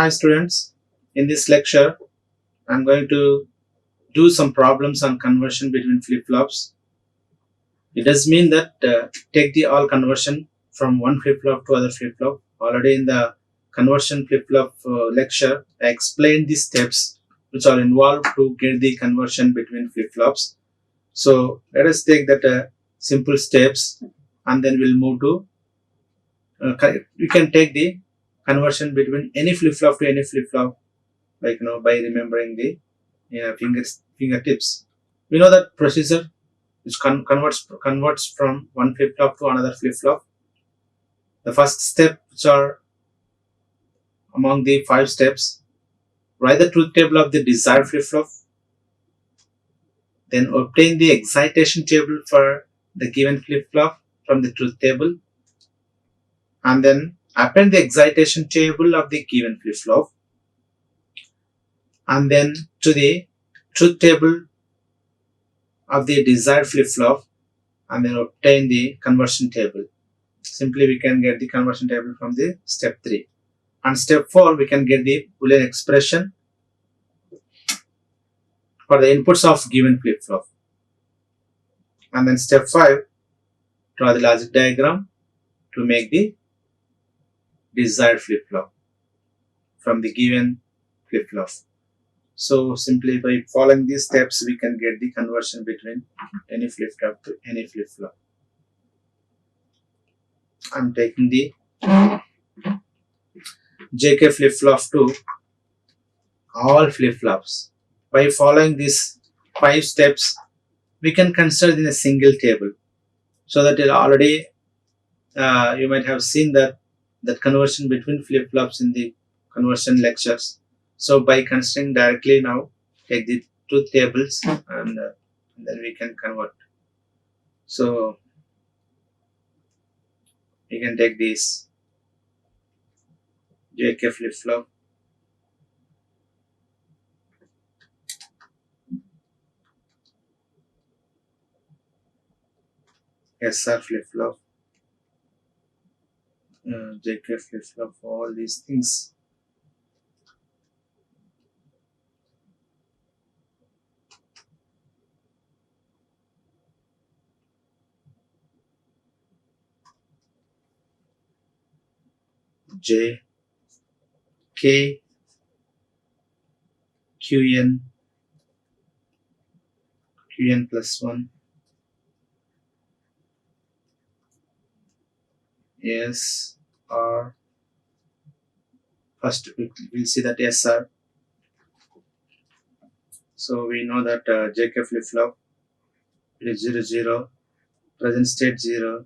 Hi students, in this lecture I'm going to do some problems on conversion between flip-flops. It does mean that take the all conversion from one flip-flop to other flip-flop. Already in the conversion flip-flop lecture I explained the steps which are involved to get the conversion between flip-flops. So let us take that simple steps and then we'll move to we can take the conversion between any flip-flop to any flip-flop, like by remembering the fingertips. We know that procedure which converts from one flip-flop to another flip-flop. The first step, which are among the 5 steps, write the truth table of the desired flip-flop, then obtain the excitation table for the given flip-flop from the truth table, and then append the excitation table of the given flip-flop, and then to the truth table of the desired flip-flop, and then obtain the conversion table. Simply we can get the conversion table from the step 3. And step 4 we can get the Boolean expression for the inputs of given flip-flop. And then step 5, draw the logic diagram to make the desired flip-flop from the given flip-flop. So simply by following these steps we can get the conversion between any flip-flop to any flip-flop. I'm taking the JK flip-flop to all flip-flops. By following these 5 steps, we can consider in a single table. So that already you might have seen that conversion between flip-flops in the conversion lectures. So by considering directly now, take the truth tables and then we can convert. So we can take this JK flip-flop, SR flip-flop, JK flip-flop, all these things. J, K, Qn, Qn plus 1, S, R. First we'll see that SR. So we know that JK flip-flop, it is 0, 0, present state 0,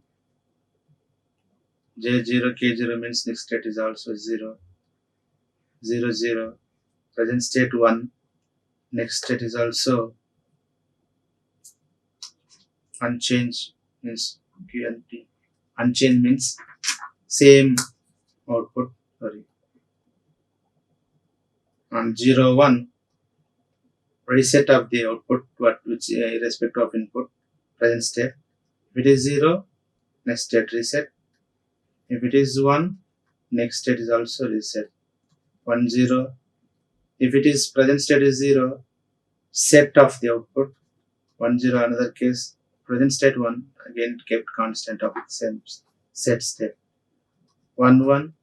J0, K0 means next state is also 0, 0, 0, present state 1, next state is also unchanged, means QNT. Unchanged means same output, sorry. And 0, 1, reset of the output, which irrespective of input, present state. If it is 0, next state reset. If it is 1, next state is also reset. 1, 0. If it is present state is 0, set of the output. 1, 0, another case. Present state 1, again kept constant of the same set state. 1, 1.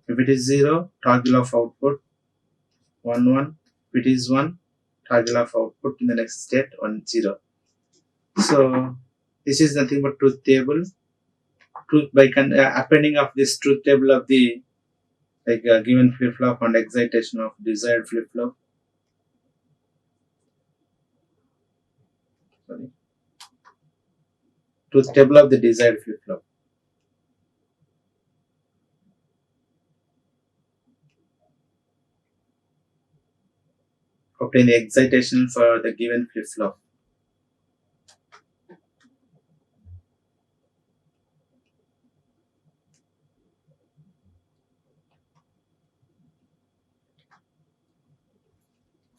If it is 0, toggle of output. 1, 1. If it is 1, toggle of output in the next state 1, 0. So this is nothing but truth table. Truth by appending of this truth table of the given flip-flop and excitation of desired flip-flop. Sorry. Truth table of the desired flip-flop. Obtain the excitation for the given flip-flop.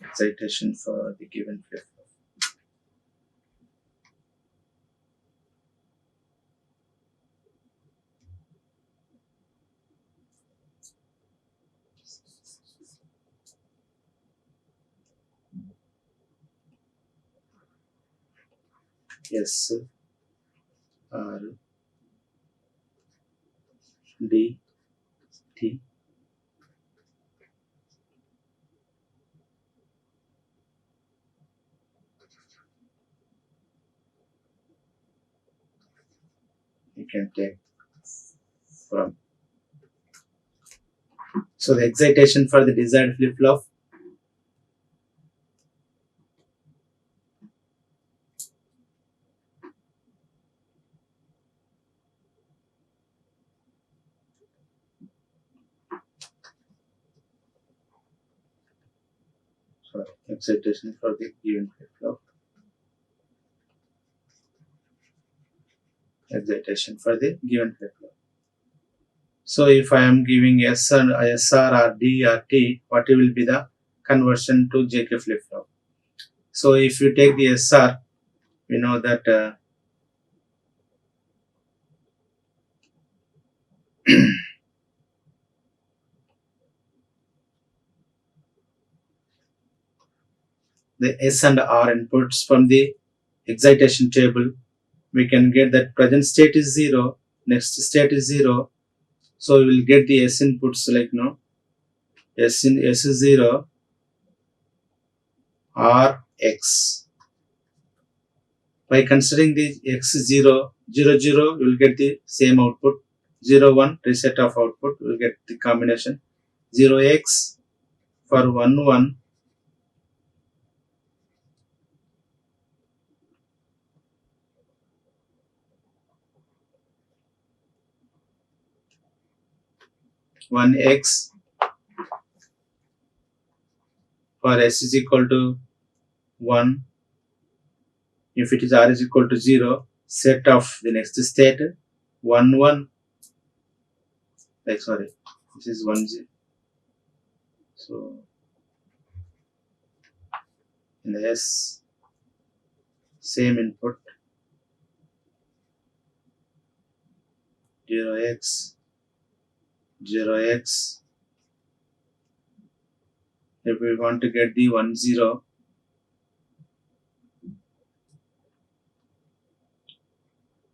Excitation for the given flip-flop. S R D T. You can take from. So the excitation for the desired flip flop, sorry, excitation for the given flip flop, excitation for the given flip flop. So if I am giving SR or D or T, what will be the conversion to JK flip flop? So if you take the SR, we know that the S and R inputs from the excitation table, we can get that present state is 0, next state is 0. So we will get the S inputs like S in S is 0, R X. By considering the X 0, 0, 0, you will get the same output. 0, 1, reset of output, we will get the combination 0x for 1, 1. 1x for S is equal to 1. If it is R is equal to 0, set of the next state 1, 1. Like, sorry, this is 1, 0. So in the S, same input 0x, 0x. If we want to get the 1, 0,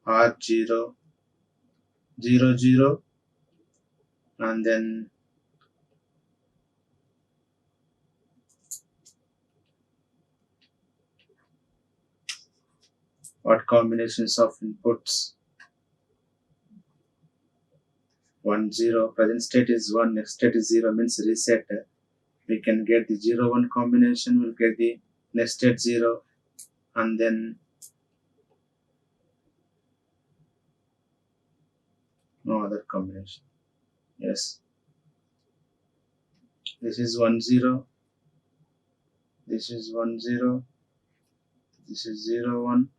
R 0, 0, 0, and then what combinations of inputs? 1, 0, present state is 1, next state is 0, means reset. We can get the 0, 1 combination, we'll get the next state 0, and then no other combination. Yes, this is 1, 0, this is 1, 0, this is 0, 1.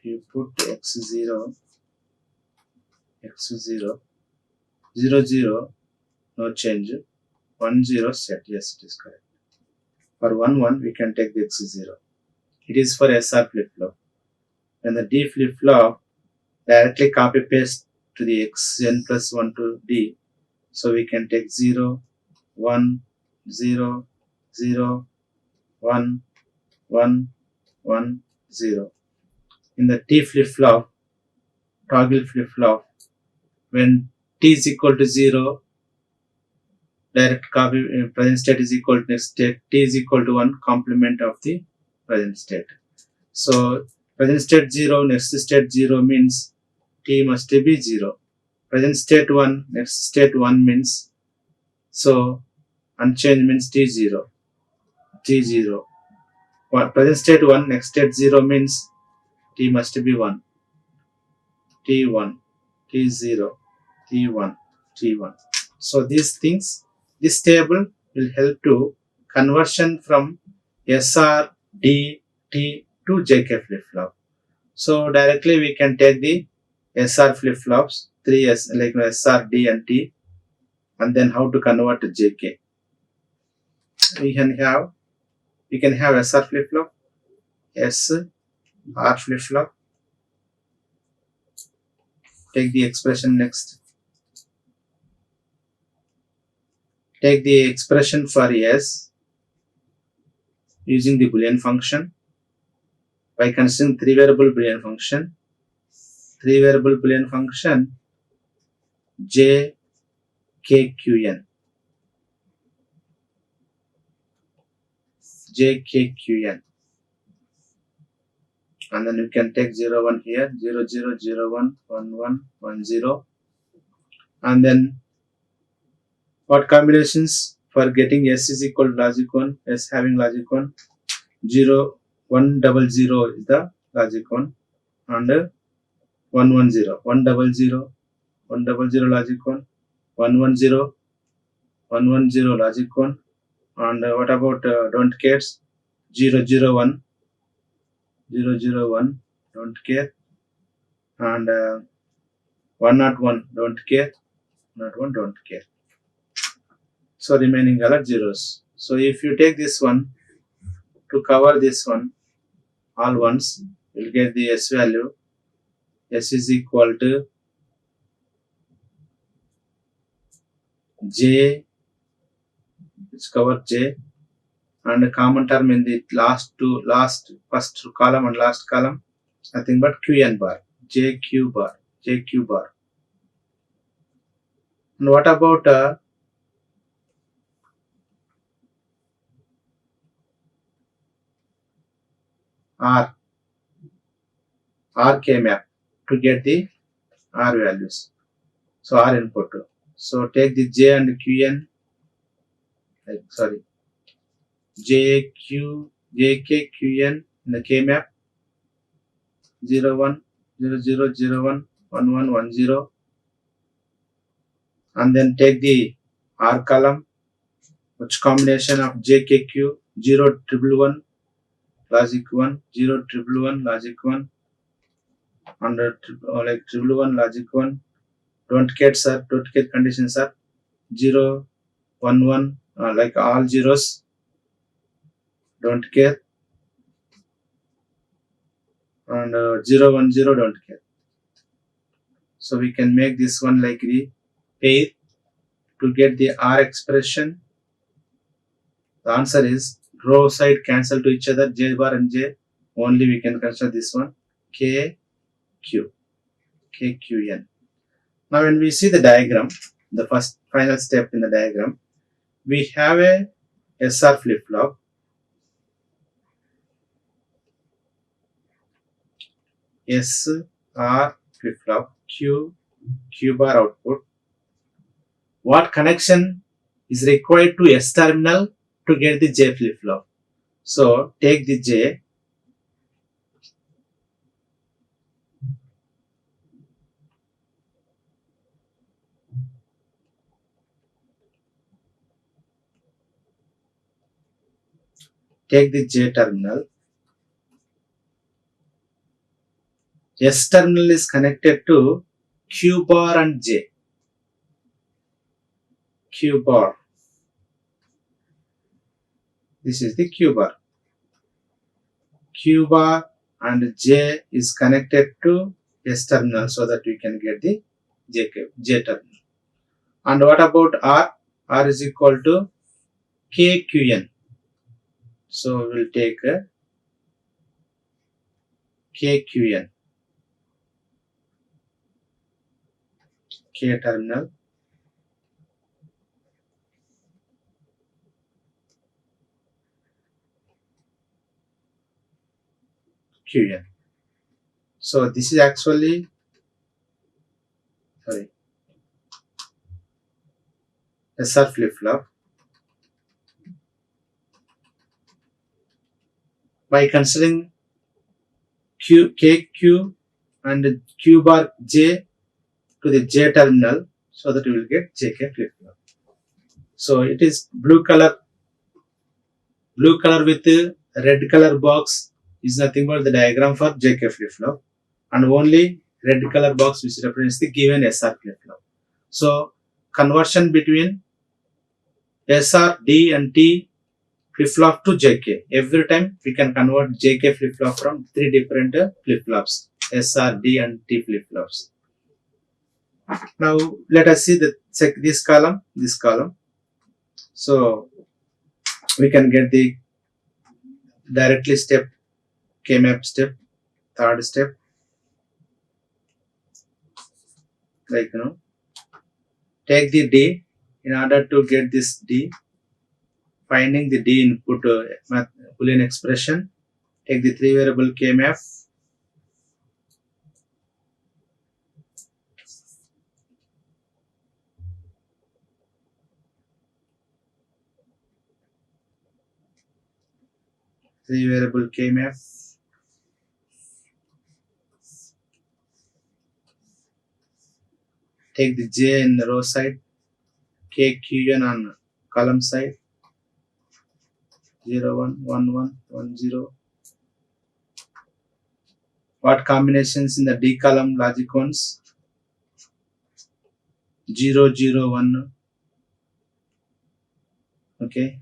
If you put x 0, 0, 0, 0, no change, 1, 0 set. Yes, it is correct. For 1, 1, we can take the x 0. It is for SR flip flop. When the D flip flop, directly copy paste to the xn plus 1 to D. So we can take 0, 1, 0, 0, 1, 1, 1, 0. In the T flip flop, toggle flip flop, when T is equal to 0, direct copy present state is equal to next state, T is equal to 1 complement of the present state. So present state 0, next state 0 means T must be 0. Present state 1, next state 1 means, so unchanged means T0, T0. Present state 1, next state 0 means T must be 1, T1, T0, T1, T1. So these things, this table will help to conversion from SR, D, T to JK flip flop. So directly we can take the SR flip flops, 3S like SR, D and T, and then how to convert to JK. We can have SR flip flop, S, R flip flop. Take the expression next. take the expression for S using the Boolean function by considering three variable Boolean function. Three variable Boolean function J, K, Q, N. J, K, Q, N. And then you can take 0, 1 here, 0, 0, 0, 1, 1, 1, 1, 0. And then what combinations for getting S is equal to logic 1, S having logic 1, 0, 1, 0, 0 is the logic 1, and 1, 1, 0, 1, 0, 0, 1, 0, 0 logic 1, 1, 1, 0, 1, 1, 0 logic 1, and what about don't cares, 0, 0, 1, 0, 0, 1, don't care, and 1, not 1, don't care, not 1, don't care. So remaining are zeros. So if you take this one to cover this one, all ones, you'll get the S value. S is equal to J, it's covered J, and a common term in the first column and last column, nothing but Qn bar, JQ bar, JQ bar. And what about R, RK map to get the R values. So R input. So take the J and Qn, JQ, JK, Qn in the K map, 0, 1, 0, 0, 0, 1, 1, 1, 1, 0. And then take the R column, which combination of JKQ, 0, 1, 1, logic 1, 0, 1, 1, logic 1, and like 1, 1, logic 1. Don't get sir, don't get conditions are 0, 1, 1, like all zeros, don't care, and 0, 1, 0, don't care. So we can make this one like the pair to get the R expression. The answer is row side cancel to each other, J bar and J, only we can consider this one, K, Q, K, Q, N. Now when we see the diagram, the first final step in the diagram, we have a SR flip-flop, SR flip-flop, Q bar output. What connection is required to S terminal to get the J flip-flop? So take the J, terminal. S terminal is connected to Q bar and J. Q bar. This is the Q bar. Q bar and J is connected to S terminal so that we can get the J terminal. And what about R? R is equal to KQN. So we'll take KQN. K terminal. QN. So this is actually SR flip-flop. By considering KQ and Q bar J to the J terminal, so that we will get JK flip-flop. So it is blue color with red color box is nothing but the diagram for JK flip-flop, and only red color box which represents the given SR flip-flop. So conversion between SR, D and T flip-flop to JK. Every time we can convert JK flip-flop from three different flip-flops, SR, D and T flip-flops. Now let us see this column. So we can get the directly step, K-map step, third step, like take the D. In order to get this D, finding the D input Boolean expression, take the three variable K-map, three variable K-map, take the J in the row side, K, Q, N on column side, 0, 1, 1, 1, 1, 0. What combinations in the D column logic ones? 0, 0, 1. Okay.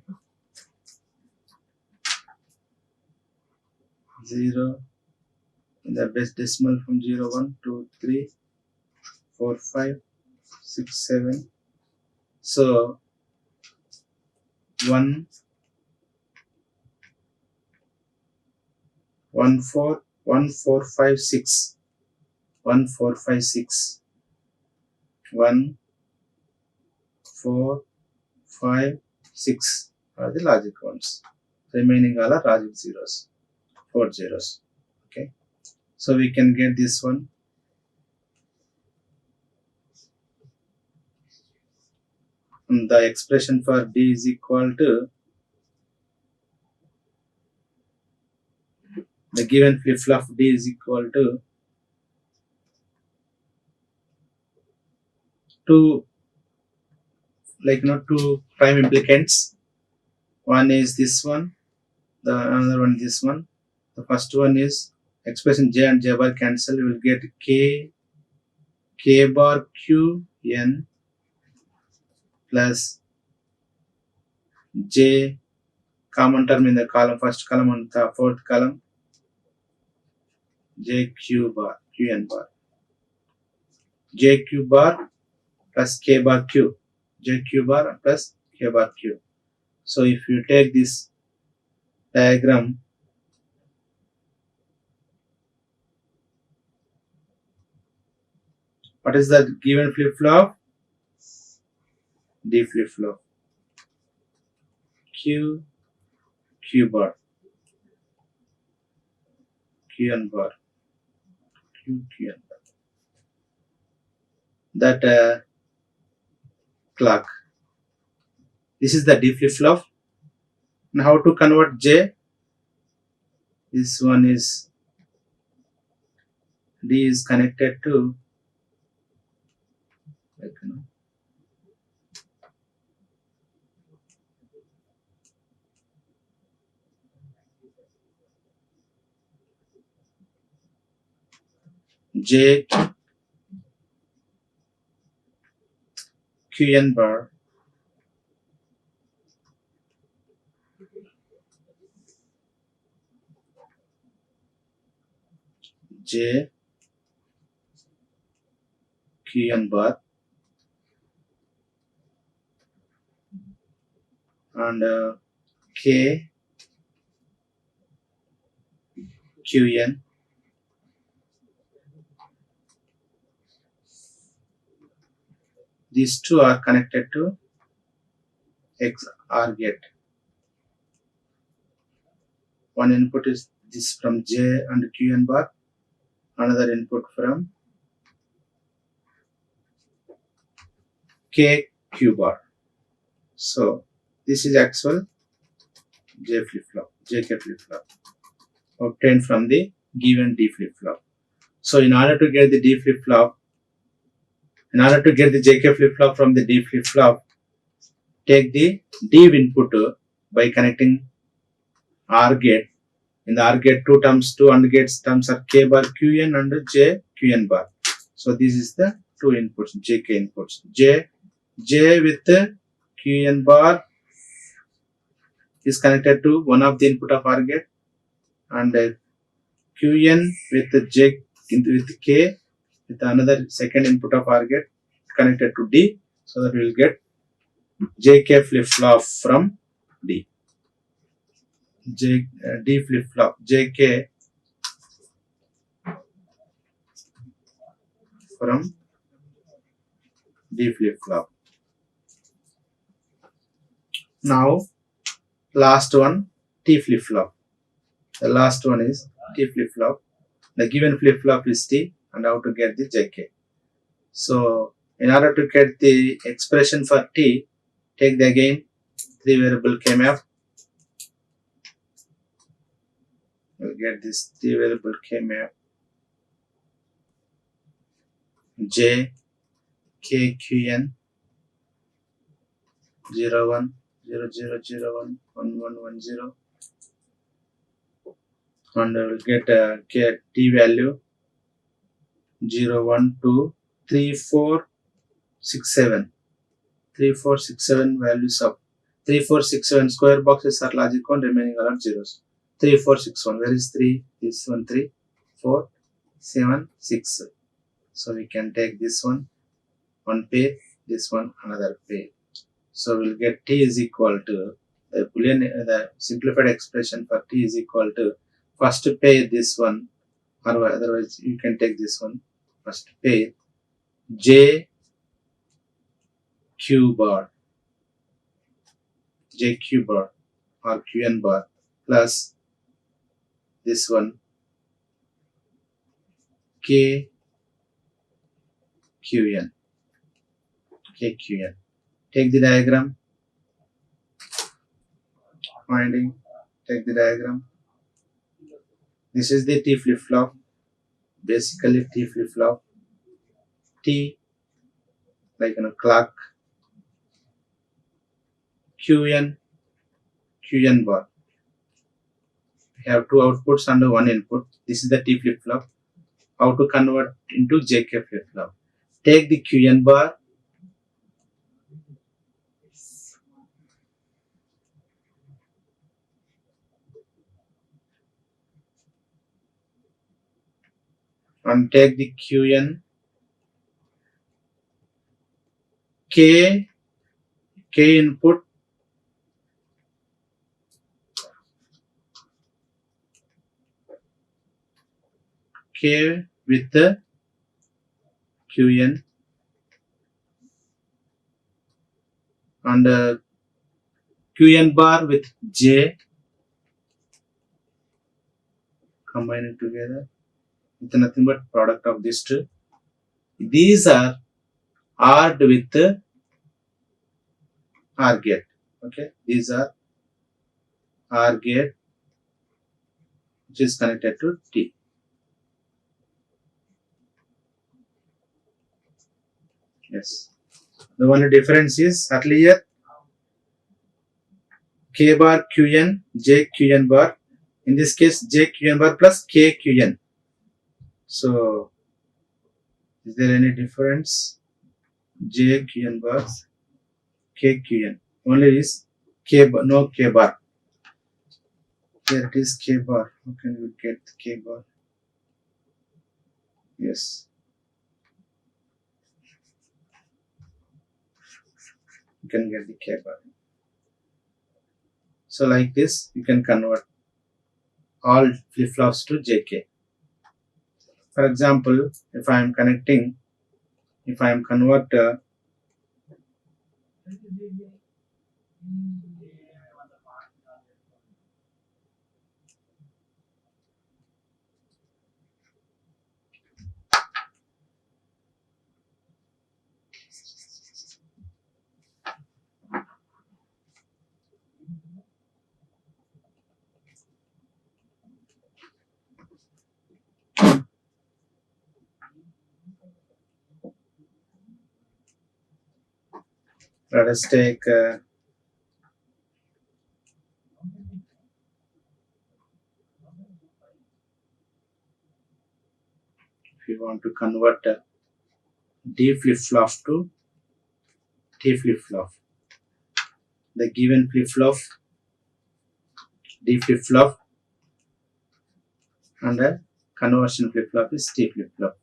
0 in the best decimal from 0, 1, 2, 3, 4, 5, 6, 7. So 1, 1, 4, 1, 4, 5, 6. 1, 4, 5, 6. 1, 4, 5, 6 are the logic ones. Remaining all are logic zeros. 4 zeros. Okay. So we can get this one. And the expression for D is equal to the given flip-flop D is equal to two, two prime implicants. One is this one, the another one this one. The first one is expression J and J bar cancel. You will get K bar Q N plus J common term in the column, first column and the fourth column, J Q bar Q N bar. J Q bar plus K bar Q. J Q bar plus K bar Q. So if you take this diagram, what is the given flip-flop? D flip-flop. Q, Q bar. Q N bar. Q, Q N bar. That clock. This is the D flip-flop. And how to convert J? This one is D is connected to J Q N bar J Q N bar and K Q N. These two are connected to XOR gate. One input is this from J and Q N bar, another input from K Q bar. So this is actual J flip-flop, JK flip-flop obtained from the given D flip-flop. So in order to get the D flip-flop, in order to get the JK flip-flop from the D flip-flop, take the D input by connecting OR gate. In the OR gate, two AND gates terms are K bar Qn and J Qn bar. So this is the two inputs, JK inputs. J with Qn bar is connected to one of the input of OR gate, and Qn with J with K with another second input of OR gate connected to D, so that we will get JK flip flop from D. D flip flop, JK from D flip flop. Now last one, T flip flop. The last one is T flip flop. The given flip flop is T, and how to get the JK. So in order to get the expression for T, take the again 3 variable K map. We'll get this 3 variable K map J K Q N 01 0001 1110, and we'll get T value 0 1 2 3 4 6 7. 3 4 6 7 values of 3 4 6 7 square boxes are logic count, remaining are all zeros. 3 4 6 1. Where is 3? This one 3 4 7 6. So we can take this one pair, this one another pair. So we'll get T is equal to the simplified expression for T is equal to first pair this one, or otherwise you can take this one, first pair J Q bar or Qn bar plus this one K Qn. Take the diagram, finding, take the diagram. This is the T flip flop, basically T flip flop. T like clock, Qn bar. We have two outputs and one input. This is the T flip flop. How to convert into JK flip flop? Take the Qn bar, and take the Qn K input K with the Qn and Qn bar with J, combine it together. It's nothing but product of these two. These are ORed with OR gate. Okay, these are OR gate which is connected to T. Yes. The only difference is earlier K bar Qn, J Qn bar. In this case, J Qn bar plus K Qn. So, is there any difference? J Qn bar, K Qn. Only is K bar, no K bar. Here it is K bar. How can we get K bar? Yes. You can get the K bar. So like this, you can convert all flip-flops to JK. For example, if I am converter let us take if you want to convert D flip-flop to T flip-flop. The given flip-flop, D flip-flop, and the conversion flip-flop is T flip-flop.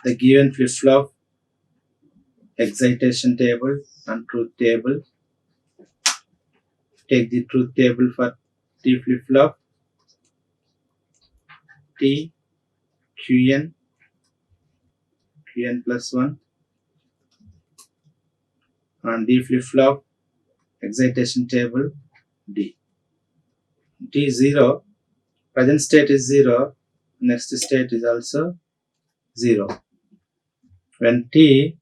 The given flip-flop excitation table and truth table. Take the truth table for T flip-flop, T, Qn, Qn plus 1, and D flip-flop, excitation table, D. T0, present state is 0, next state is also 0. When T0,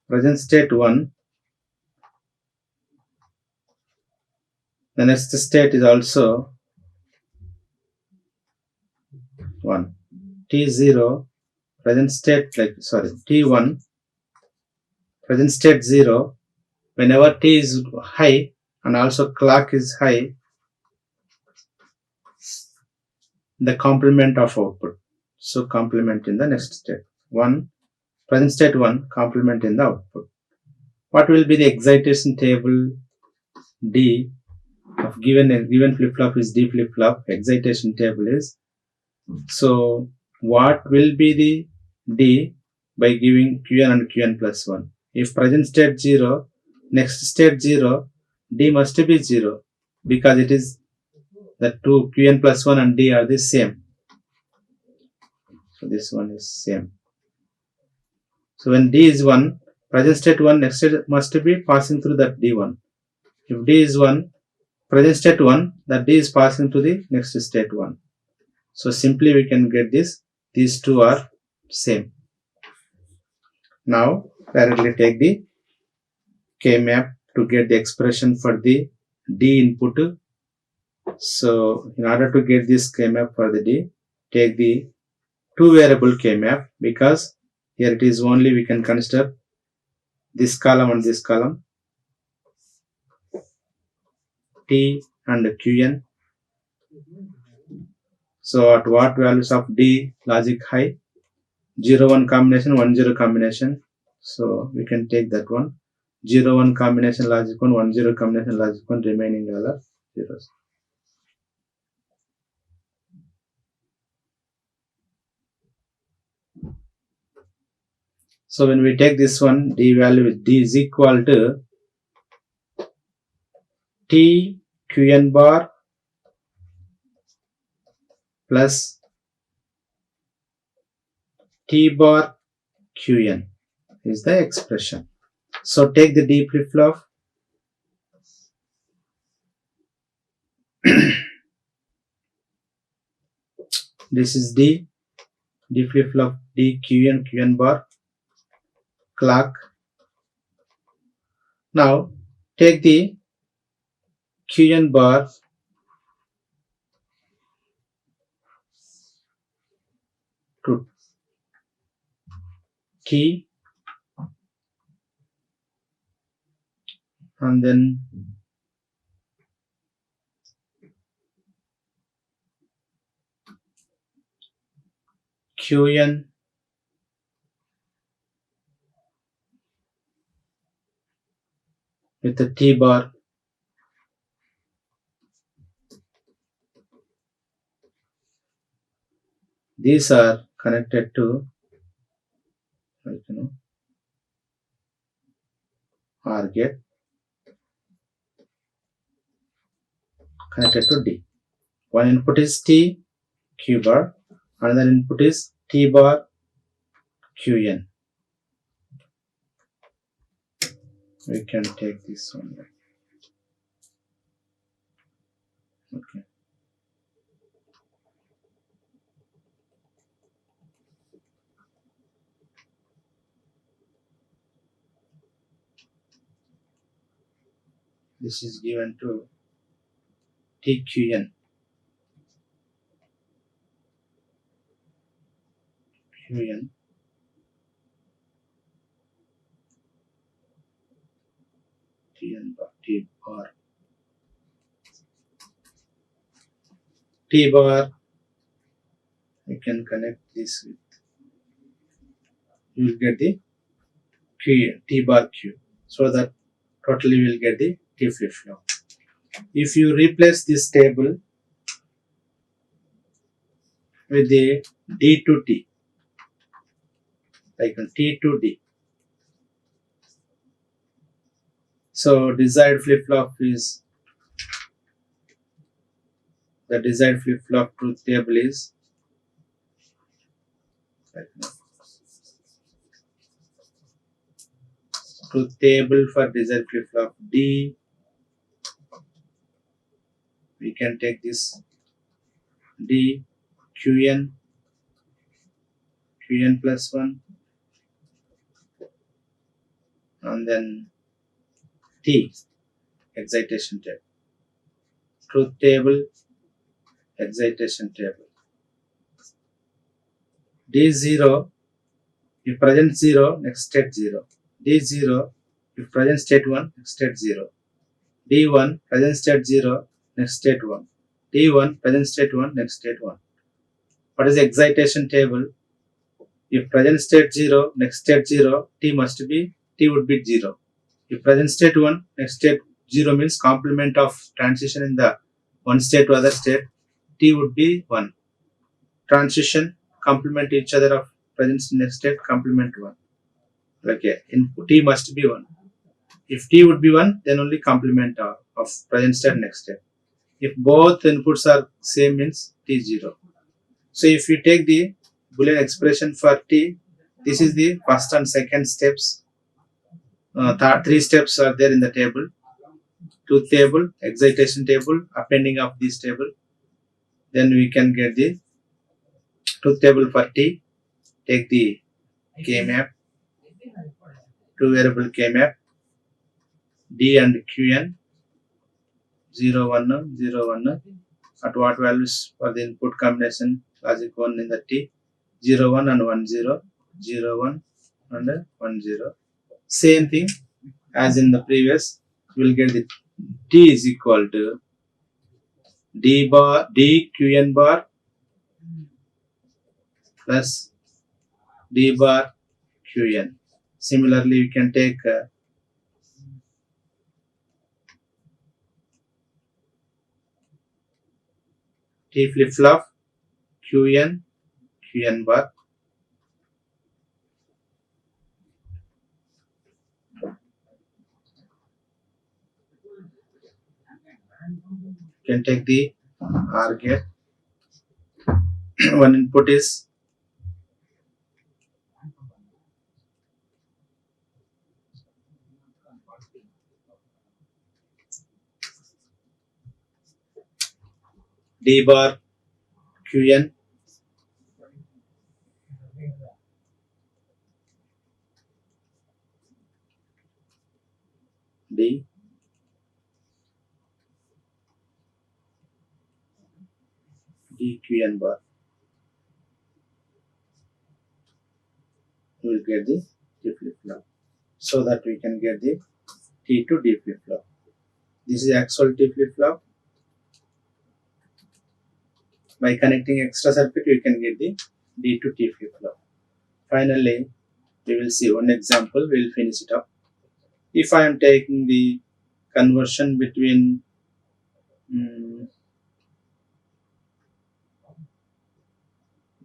present state 1, the next state is also 1. T0, present state T1, present state 0. Whenever T is high and also clock is high, the complement of output. So complement in the next step. 1, present state 1, complement in the output. What will be the excitation table D of given flip-flop is D flip-flop. Excitation table is. So what will be the D by giving Qn and Qn plus 1? If present state 0, next state 0, D must be 0 because it is the two Qn plus 1 and D are the same. So this one is same. So when D is 1, present state 1, next state must be passing through that D1. If D is 1, present state 1, that D is passing to the next state 1. So simply we can get this. These two are same. Now directly take the K-map to get the expression for the D input. So in order to get this K-map for the D, take the two variable K-map, because here it is only we can consider this column and this column, T and Qn. So at what values of D logic high? 0 1 combination, 1 0 combination. So we can take that one. 0 1 combination logic 1, 1 0 combination logic 1, remaining all are zeros. So when we take this one, D value with D is equal to T Qn bar plus T bar Qn is the expression. So take the D flip-flop. This is D flip-flop, D Qn bar, clock. Now take the Qn bar to T and then Qn with the T bar. These are connected to OR gate, connected to D. One input is T Q bar, another input is T bar Qn. We can take this one. Okay. This is given to TQN. Qn Tn bar T bar. T bar, we can connect this with, you will get the Q, T bar Q, so that totally we will get the T flip-flop. If you replace this table with the D to T, like T to D. So desired flip-flop is, the desired flip-flop truth table is like truth table for desired flip-flop D. We can take this D, Qn plus 1, and then T, excitation table. Truth table, excitation table. D0, if present 0, next state 0. D0, if present state 1, next state 0. D1, present state 0, next state 1. D1, present state 1, next state 1. What is the excitation table? If present state 0, next state 0, T would be 0. If present state 1, next state 0 means complement of transition in the one state to other state, T would be 1. Transition, complement each other of present next state, complement 1. Okay, T must be 1. If T would be 1, then only complement of present state next state. If both inputs are same means T 0. So if you take the Boolean expression for T, this is the first and second steps. Three steps are there in the table. Truth table, excitation table, appending of this table. Then we can get the truth table for T. Take the K map, two variable K map, D and Qn, 0, 1, 0, 1. At what values for the input combination, logic 1 in the T, 0, 1 and 1, 0, 0, 1 and 1, 0. Same thing as in the previous, we will get the T is equal to D Qn bar plus D bar Qn. Similarly, we can take T flip-flop Qn bar can take the R gate. One input is D bar Qn, D Qn bar. We will get the T flip-flop, so that we can get the T to D flip-flop. This is actual T flip-flop. By connecting extra circuit, we can get the D to T flip-flop. Finally, we will see one example. We will finish it up. If I am taking the conversion between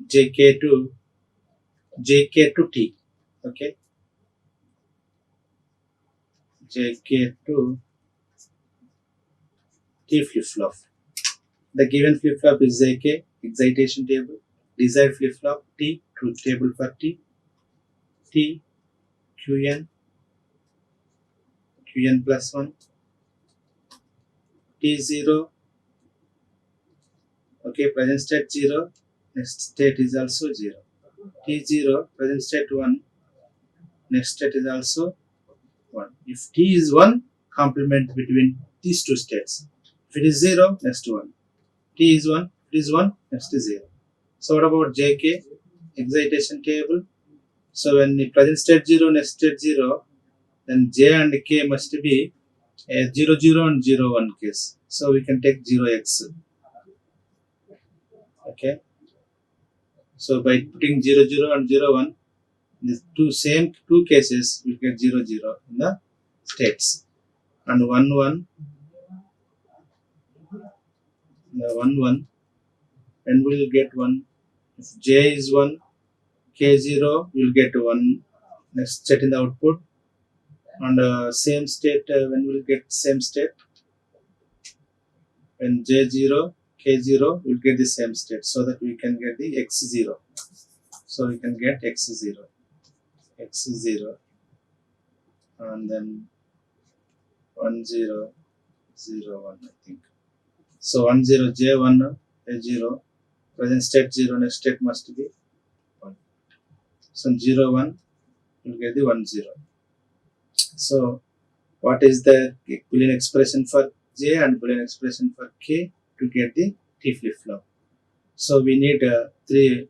JK to T, okay, JK to T flip-flop. The given flip-flop is JK, excitation table, desired flip-flop T, truth table for T, T, Qn plus 1, T0, okay, present state 0, next state is also 0, T0, present state 1, next state is also 1. If T is 1, complement between these two states. If it is 0, next 1. T is 1, it is 1, next is 0. So what about JK? Excitation table. So when the present state 0, next state 0, then J and K must be a 0, 0 and 0, 1 case. So we can take 0x. Okay. So by putting 0, 0 and 0, 1, these two cases, we get 0, 0 in the states. And 1, 1, the 1, 1, and we will get 1. If J is 1, K0 will get 1 next state in the output, and same state when we'll get same state when J0 K0 will get the same state, so that we can get the X0. So we can get X0 and then 1001, I think. So 10 J1 A0, present state 0, next state must be 1. So 01 will get the 10. So what is the Boolean expression for J and Boolean expression for K to get the T flip flop? So we need two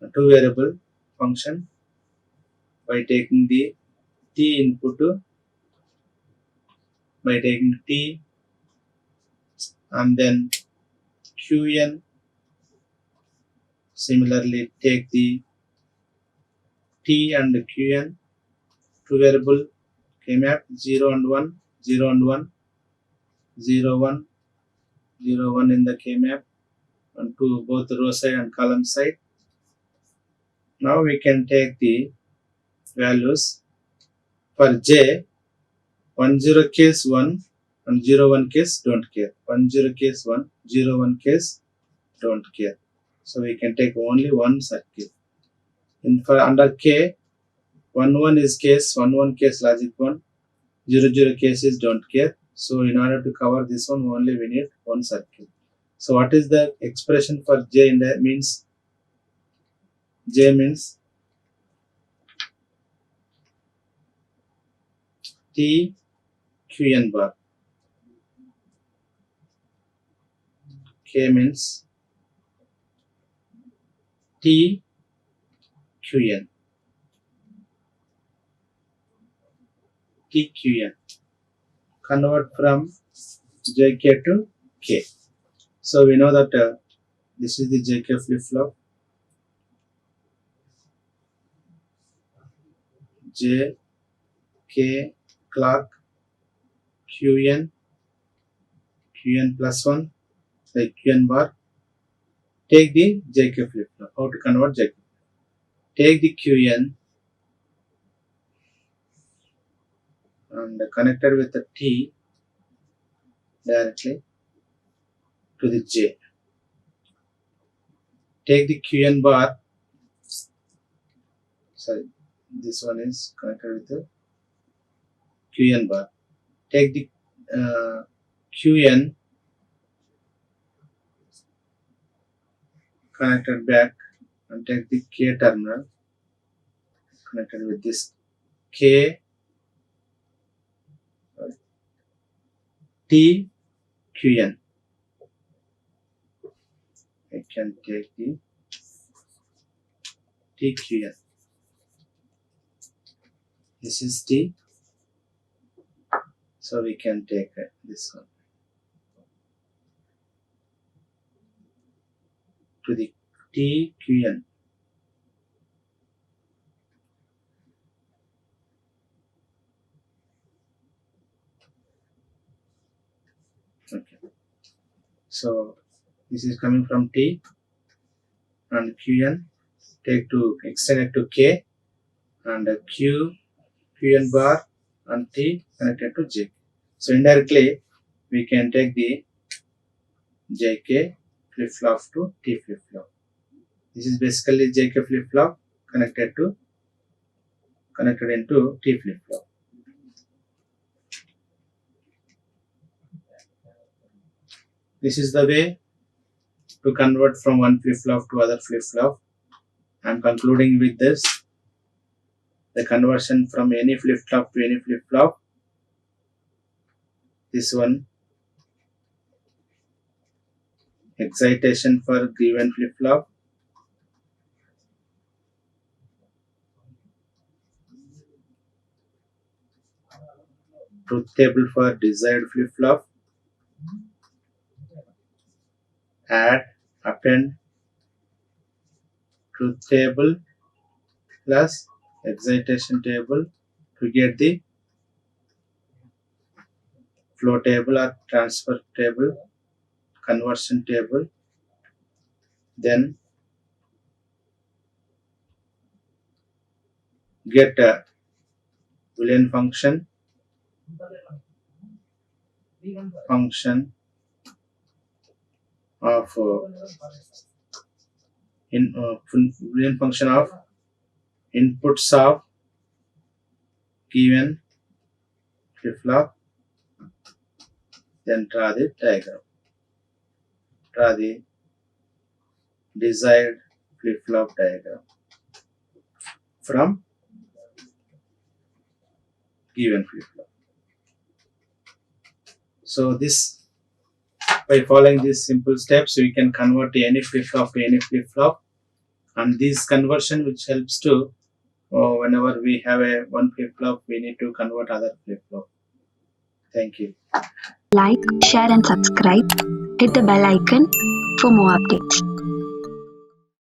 variable function by taking the T input by taking T and then Qn. Similarly, take the T and Qn, two variable K-map 0 and 1, 0 and 1, 0, 1, 0, 1 in the K-map and to both row side and column side. Now we can take the values for J. 10 case 1 and 01 case don't care. 10 case 1, 01 case don't care. So we can take only one circle. For under K, 11 is case, 11 case logic 1, 00 cases don't care. So in order to cover this one, only we need one circle. So what is the expression for J in that means? J means T Qn bar. K means T Qn. T Qn. Convert from JK to K. So we know that this is the JK flip flop. J K clock Qn plus 1 like Qn bar. Take the JK flip flop. How to convert JK? Take the Qn and connected with the T directly to the J. Take the Qn bar. Sorry, this one is connected with the Qn bar. Take the Qn connected back and take the K terminal connected with this K T Qn. I can take the T Qn. This is T. So we can take this one to the T Qn. Okay. So this is coming from T and Qn. Take to extend it to K and Qn bar and T connected to J. So indirectly we can take the JK flip flop to T flip flop. This is basically JK flip flop connected into T flip flop. This is the way to convert from one flip flop to other flip flop. I am concluding with this. The conversion from any flip flop to any flip flop. This one, excitation for given flip flop. Truth table for desired flip flop. Add, append, truth table plus excitation table to get the flow table or transfer table, conversion table. Then get a Boolean function of Boolean function of inputs of given flip-flop, then draw the diagram. Draw the desired flip-flop diagram from given flip-flop. So this, by following these simple steps, we can convert any flip-flop to any flip-flop, and this conversion which helps to whenever we have a one flip-flop, we need to convert other flip-flop. Thank you. Like, share and subscribe. Hit the bell icon for more updates.